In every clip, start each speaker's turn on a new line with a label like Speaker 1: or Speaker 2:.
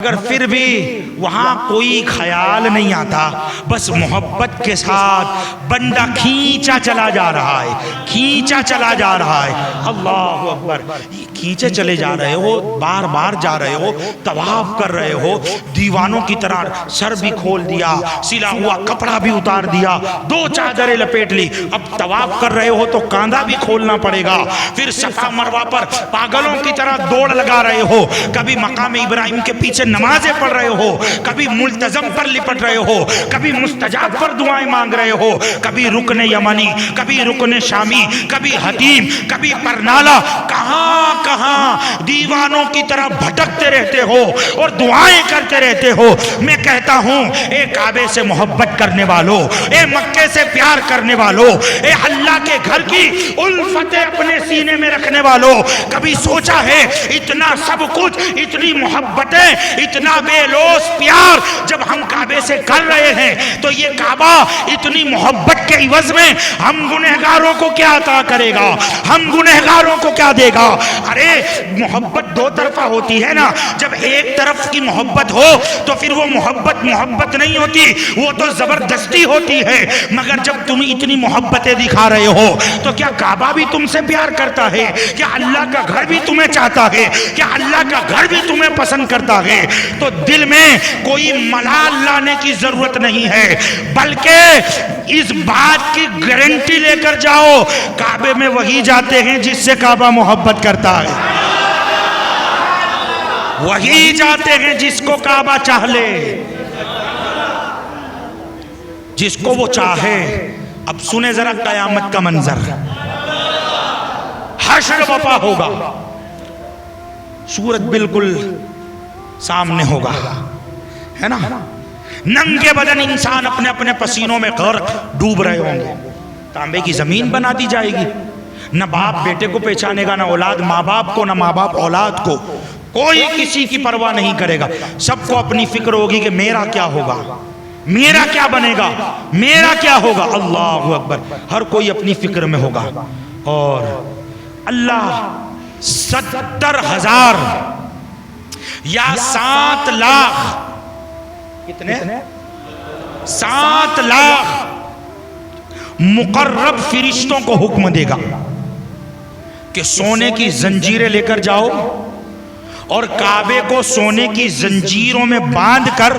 Speaker 1: اگر پھر بھی وہاں کوئی خیال نہیں آتا، بس محبت کے ساتھ بندہ کھینچا چلا جا رہا ہے، کھینچا چلا جا رہا ہے، اللہ اکبر، کھینچے چلے جا رہے ہو، بار بار جا رہے ہو، طواف کر رہے ہو، دیوانوں کی طرح سر بھی کھول دیا، سلا ہوا کپڑا بھی اتار دیا، دو چادریں لپیٹ لی، اب طواف کر رہے ہو تو کاندھا بھی کھولنا پڑے گا، پھر صفا مروہ پر پاگلوں کی طرح دوڑ لگا رہے ہو، کبھی مقام ابراہیم کے پیچھے نمازیں پڑھ رہے ہو، کبھی ملتزم پر لپٹ رہے ہو، کبھی مستجاب پر دعائیں مانگ رہے ہو، کبھی رکن یمنی، کبھی رکن شامی، کبھی حتیم، کبھی پرنالا، کہاں کہاں دیوانوں کی طرح بھٹکتے رہتے ہو اور دعائیں کرتے رہتے ہو۔ میں کہتا ہوں اے کعبے سے محبت کرنے والوں، اے مکے سے پیار کرنے والوں، اے اللہ کے گھر کی الفتیں اپنے سینے میں رکھنے والوں، کبھی سوچا ہے اتنا سب کچھ، اتنی محبتیں، اتنا بے لوث پیار جب ہم کعبے سے کر رہے ہیں تو یہ کعبہ اتنی محبت کے عوض میں ہم گنہگاروں کو کیا عطا کرے گا، ہم گنہگاروں کو کیا دے گا؟ ارے محبت دو طرفہ ہوتی ہے نا، جب ایک طرف کی محبت ہو تو پھر وہ محبت نہیں ہوتی، وہ تو زبردستی ہوتی ہے، مگر جب تم اتنی محبتیں دکھا رہے ہو تو کیا کعبہ بھی تم سے پیار کرتا ہے؟ کیا اللہ کا گھر بھی تمہیں چاہتا ہے؟ کیا اللہ کا گھر بھی تمہیں پسند کرتا ہے؟ تو دل میں کوئی ملال لانے کی ضرورت نہیں ہے، بلکہ اس بات کی گارنٹی لے کر جاؤ، کعبے میں وہی جاتے ہیں جس سے کعبہ محبت کرتا ہے، وہی جاتے ہیں جس کو کعبہ چاہ لے، جس کو وہ چاہے۔ اب سنیں ذرا قیامت کا منظر، حشر وپا ہوگا، صورت بالکل سامنے ہوگا، ہے نا، ننگے بدن انسان اپنے اپنے پسینوں میں غرق ڈوب رہے ہوں گے، تانبے کی زمین بنا دی جائے گی، نہ باپ بیٹے کو پہچانے گا، نہ اولاد ماں باپ کو، نہ ماں باپ اولاد کو، کوئی کسی کی پرواہ نہیں کرے گا، سب کو اپنی فکر ہوگی کہ میرا کیا ہوگا، میرا کیا بنے گا، میرا کیا ہوگا، اللہ اکبر، ہر کوئی اپنی فکر میں ہوگا۔ اور اللہ 70,000 یا 7 لاکھ، کتنے؟ 7 لاکھ مقرب فرشتوں کو حکم دے گا کہ سونے کی زنجیریں لے کر جاؤ اور کعبے کو سونے کی زنجیروں میں باندھ کر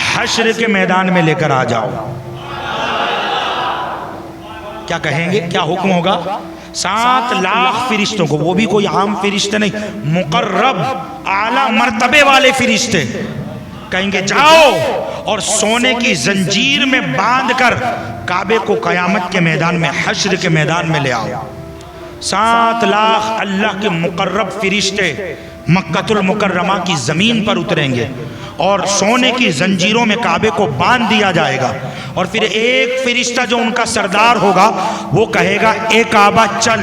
Speaker 1: حشر کے میدان میں لے کر آ جاؤ۔ کیا کہیں گے؟ کیا حکم ہوگا؟ 7 لاکھ فرشتوں کو، وہ بھی کوئی عام فرشتے نہیں، مقرب اعلیٰ مرتبے والے فرشتے، کہیں گے جاؤ اور سونے کی زنجیر میں باندھ کر کعبے کو قیامت کے میدان میں، حشر کے میدان میں لے آؤ۔ 7 لاکھ اللہ کے مقرب فرشتے مکہ المکرمہ کی زمین پر اتریں گے اور سونے کی زنجیروں میں کعبے کو باندھ دیا جائے گا، اور پھر ایک فرشتہ جو ان کا سردار ہوگا وہ کہے گا اے کعبہ چل،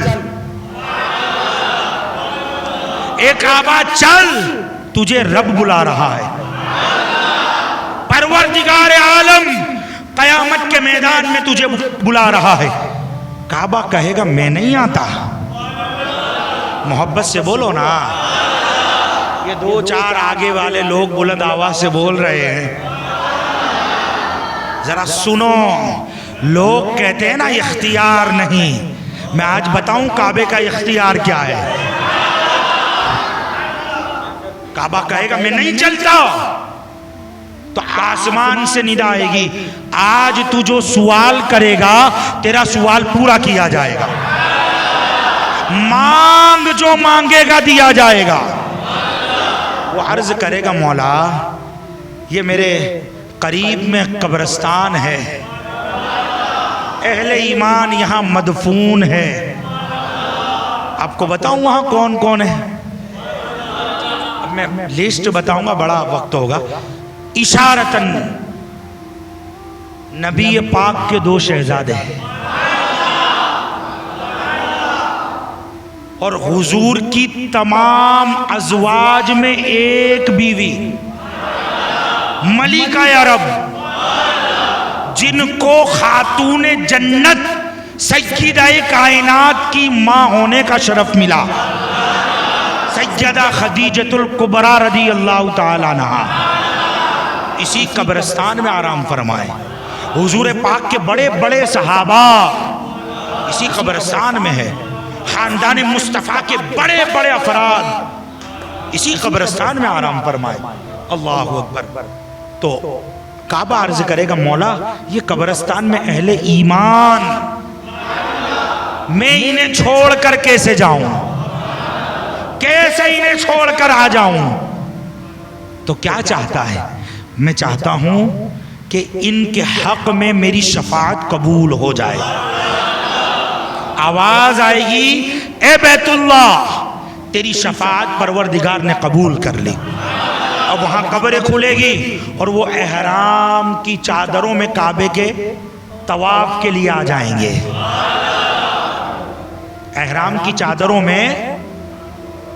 Speaker 1: اے کعبہ چل، تجھے رب بلا رہا ہے، پروردگار عالم قیامت کے میدان میں تجھے بلا رہا ہے۔ کعبہ کہے گا میں نہیں آتا، محبت سے بولو نا، یہ 2-4 آگے والے لوگ بلند آواز سے بول رہے ہیں، ذرا سنو، لوگ کہتے ہیں نا اختیار نہیں، میں آج بتاؤں کعبے کا اختیار کیا ہے۔ کعبہ کہے گا میں نہیں چلتا، تو آسمان سے ندا آئے گی آج تو جو سوال کرے گا تیرا سوال پورا کیا جائے گا، مانگ جو مانگے گا دیا جائے گا۔ وہ عرض کرے گا مولا یہ میرے قریب میں قبرستان ہے، اہل ایمان یہاں مدفون ہے، آپ کو بتاؤں وہاں کون کون ہے؟ اب میں لسٹ بتاؤں گا، بڑا وقت ہوگا۔ اشارتاً نبی پاک کے 2 شہزادے اور حضور کی تمام ازواج میں ایک بیوی ملکہ عرب، جن کو خاتون جنت سیدہ کائنات کی ماں ہونے کا شرف ملا، سیدہ خدیجۃ الکبریٰ رضی اللہ تعالی عنہا اسی قبرستان میں آرام فرمائے. حضور پاک کے بڑے بڑے صحابہ اسی قبرستان میں ہے. خاندان مصطفیٰ کے بڑے بڑے افراد اسی قبرستان میں آرام فرمائے. اللہ اکبر. تو کعبہ عرض کرے گا مولا یہ قبرستان میں اہل ایمان میں انہیں چھوڑ کر کیسے جاؤں, کیسے انہیں چھوڑ کر آ جاؤں؟ تو کیا چاہتا ہے؟ میں چاہتا ہوں کہ ان کے حق میں میری شفاعت قبول ہو جائے. آواز آئے گی اے بیت اللہ تیری شفاعت پروردگار نے قبول کر لی. اب وہاں قبریں کھلے گی اور وہ احرام کی چادروں میں کعبے کے طواف کے لیے آ جائیں گے. احرام کی چادروں میں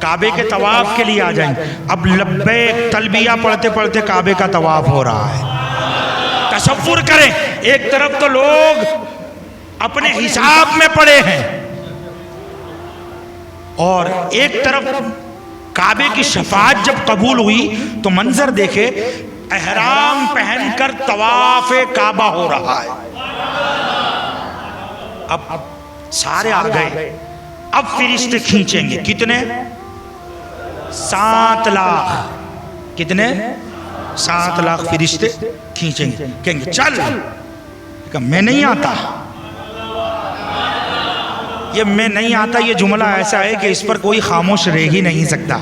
Speaker 1: کعبے کے طواف کے لیے آ جائیں گے. اب لبیک تلبیہ پڑھتے پڑھتے کعبے کا طواف ہو رہا ہے. تصور کریں ایک طرف تو لوگ اپنے حساب میں پڑے ہیں اور ایک طرف کعبے کی شفاعت جب قبول ہوئی تو منظر دیکھے احرام پہن کر طواف کعبہ ہو رہا ہے. اب سارے آ گئے. اب فرشتے کھینچیں گے. کتنے؟ 7 لاکھ. کتنے؟ 7 لاکھ فرشتے کھینچیں گے. کہیں گے چل. میں نہیں آتا. یہ میں نہیں آتا یہ جملہ ایسا ہے کہ اس پر کوئی خاموش رہ ہی نہیں سکتا.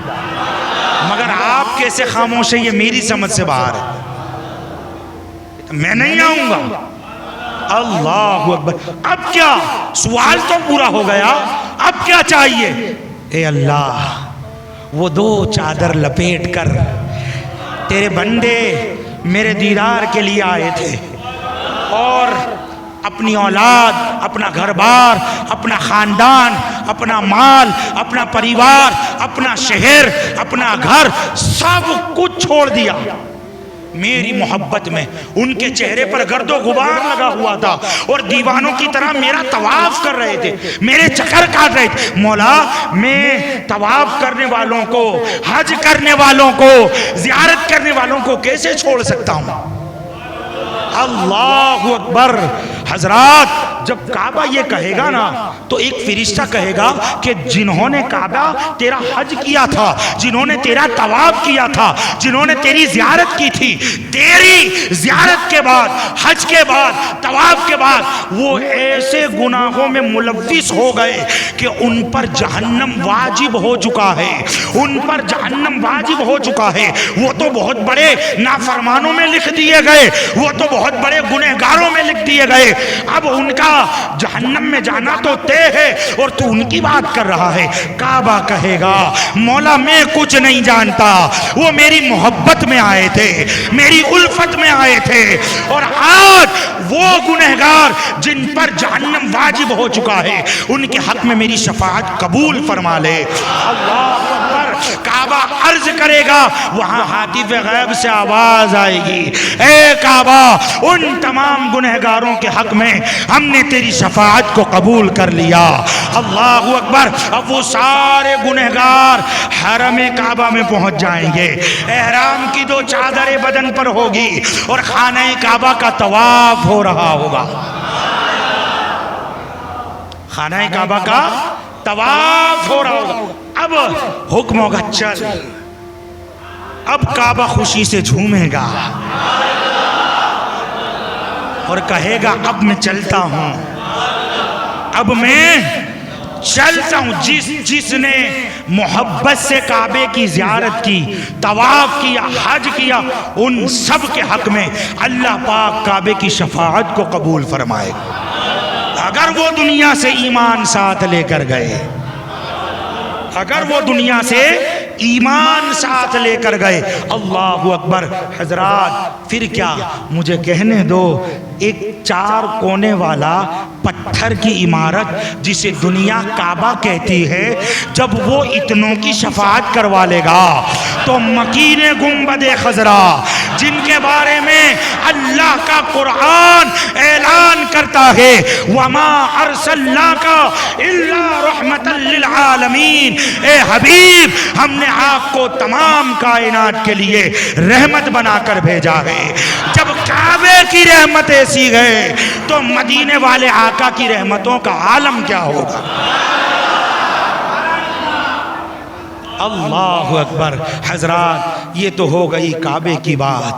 Speaker 1: مگر آپ کیسے خاموش ہیں یہ میری سمجھ سے باہر ہے. میں نہیں آؤں گا. اللہ اکبر. اب کیا؟ سوال تو پورا ہو گیا. اب کیا چاہیے؟ اے اللہ وہ 2 چادر لپیٹ کر تیرے بندے میرے دیدار کے لیے آئے تھے اور اپنی اولاد, اپنا گھر بار, اپنا خاندان, اپنا مال, اپنا پریوار, اپنا شہر, اپنا گھر سب کچھ چھوڑ دیا میری محبت میں. ان کے چہرے پر گرد و غبار لگا ہوا تھا اور دیوانوں کی طرح میرا طواف کر رہے تھے, میرے چکر کاٹ رہے تھے. مولا میں طواف کرنے والوں کو, حج کرنے والوں کو, زیارت کرنے والوں کو کیسے چھوڑ سکتا ہوں؟ اللہ اکبر. حضرات جب کعبہ یہ کہے گا نا تو ایک فرشتہ کہے گا کہ جنہوں نے کعبہ تیرا حج کیا تھا, جنہوں نے تیرا طواف کیا تھا, جنہوں نے تیری زیارت کی تھی, تیری زیارت کے بعد, حج کے بعد, طواف کے بعد وہ ایسے گناہوں میں ملوث ہو گئے کہ ان پر جہنم واجب ہو چکا ہے. ان پر جہنم واجب ہو چکا ہے. وہ تو بہت بڑے نافرمانوں میں لکھ دیے گئے, وہ تو بہت بڑے گنہگاروں میں لکھ دیے گئے. اب ان کا جہنم میں جانا تو طے ہے اور تو ان کی بات کر رہا ہے. کعبہ کہے گا مولا میں کچھ نہیں جانتا, وہ میری محبت میں آئے تھے, میری الفت میں آئے تھے اور آج وہ گنہگار جن پر جہنم واجب ہو چکا ہے ان کے حق میں میری شفاعت قبول فرما لے. اللہ اکبر. کعبہ عرض کرے گا, وہاں ہاتف غیب سے آواز آئے گی اے کعبہ ان تمام گنہگاروں کے حق میں ہم نے تیری شفاعت کو قبول کر لیا. اللہ اکبر. اب وہ سارے گنہگار حرم کعبہ میں پہنچ جائیں گے. احرام کی 2 چادریں بدن پر ہوگی اور خانہ کعبہ کا طواف ہو رہا ہوگا. خانہ کعبہ کا طواف ہو رہا ہوگا. اب حکم ہوگا چل. اب کعبہ خوشی سے جھومے گا اور کہے گا اب میں چلتا ہوں, اب میں چلتا ہوں. جس نے محبت سے کعبے کی زیارت کی, طواف کیا, حج کیا, ان سب کے حق میں اللہ پاک کعبے کی شفاعت کو قبول فرمائے. اگر وہ دنیا سے ایمان ساتھ لے کر گئے, اگر وہ دنیا سے ایمان ساتھ لے کر گئے. اللہ اکبر. حضرات پھر کیا, مجھے کہنے دو ایک 4 کونے والا پتھر کی عمارت جسے دنیا کعبہ کہتی ہے، جب وہ اتنوں کی شفاعت کروا لے گا تو مکین گنبد خضرا، جن کے بارے میں اللہ کا قرآن اعلان کرتا ہے وَمَا أَرْسَلْنَاكَ إِلَّا رَحْمَةً لِلْعَالَمِينَ، اے حبیب ہم نے آپ کو تمام کائنات کے لیے رحمت بنا کر بھیجا ہے۔ جب کعبے کی رحمت ایسی ہے تو مدینے والے آقا کی رحمتوں کا عالم کیا ہوگا؟ اللہ اکبر۔ حضرات یہ تو ہو گئی کعبے کی بات۔